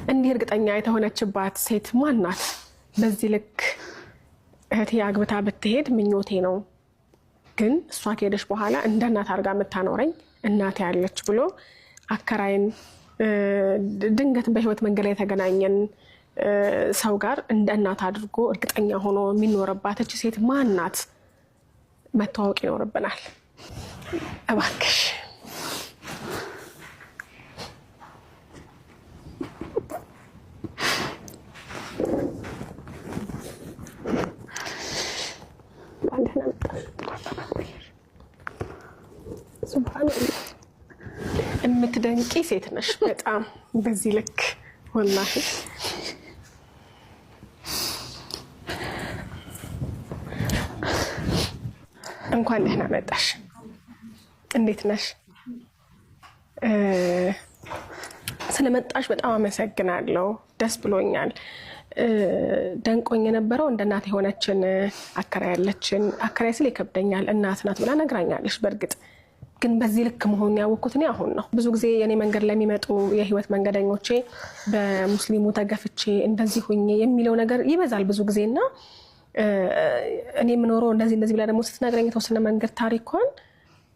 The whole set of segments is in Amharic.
እንዲህ እርግጠኛ የተሆነችባት ሴት ማን ናት? በዚህ ልክ እህቴ አግብታ ብትሄድ ምኞቴ ነው፣ ግን እሷ ከሄደች በኋላ እንደ እናት አድርጋ የምታኖረኝ እናቴ ያለች ብሎ አከራይን ድንገት በህይወት መንገድ ላይ የተገናኘን ሰው ጋር እንደ እናት አድርጎ እርግጠኛ ሆኖ የሚኖርባት እቺ ሴት ማን ናት? መተዋወቅ ይኖርብናል። እባክሽ የምትደንቂ ሴት ነሽ በጣም በዚህ ልክ ወላሂ። እንኳን ደህና መጣሽ። እንዴት ነሽ? ስለመጣሽ በጣም አመሰግናለሁ። ደስ ብሎኛል። ደንቆኝ የነበረው እንደ እናት የሆነችን አከራይ ያለችን፣ አከራይ ስል ይከብደኛል እናት ናት ብላ ነግራኛለሽ። በእርግጥ ግን በዚህ ልክ መሆኑን ያወቅኩት እኔ አሁን ነው። ብዙ ጊዜ የኔ መንገድ ላይ የሚመጡ የህይወት መንገደኞቼ በሙስሊሙ ተገፍቼ እንደዚህ ሁኜ የሚለው ነገር ይበዛል ብዙ ጊዜና እኔ የምኖረው እንደዚህ ብላ ደግሞ ስትነግረኝ የተወሰነ መንገድ ታሪኳን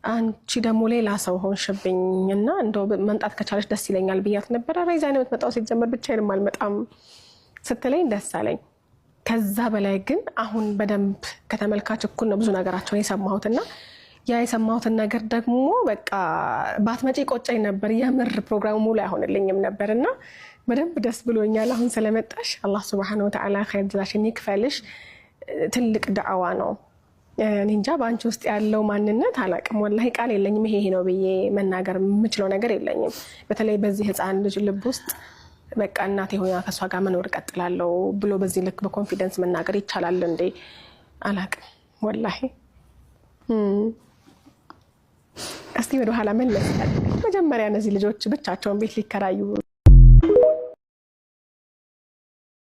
አንቺ ደግሞ ሌላ ሰው ሆንሽብኝ እና እንደው መምጣት ከቻለች ደስ ይለኛል ብያት ነበር። ራይዛ ነው የምትመጣው ሲጀመር ብቻዬን አልመጣም ስትለኝ ደስ አለኝ። ከዛ በላይ ግን አሁን በደንብ ከተመልካች እኩል ነው ብዙ ነገራቸውን የሰማሁትና ያ የሰማሁትን ነገር ደግሞ በቃ ባትመጪ ቆጨኝ ነበር። የምር ፕሮግራሙ ሙሉ አይሆንልኝም ነበርና በደንብ ደስ ብሎኛል አሁን ስለመጣሽ። አላህ Subhanahu Wa Ta'ala ኸይር ጀዛሽን ይክፈልሽ። ትልቅ ዳዕዋ ነው። እኔ እንጃ ባንቺ ውስጥ ያለው ማንነት አላቅም። ወላሂ ቃል የለኝም ይሄ ነው ብዬ መናገር የምችለው ነገር የለኝም። በተለይ በዚህ ህፃን ልጅ ልብ ውስጥ በቃ እናቴ ሆያ ከሷ ጋር መኖር ቀጥላለሁ ብሎ በዚህ ልክ በኮንፊደንስ መናገር ይቻላል እንዴ? አላቅም ወላሂ። እስቲ ወደ ኋላ መለስ መጀመሪያ እነዚህ ልጆች ብቻቸውን ቤት ሊከራዩ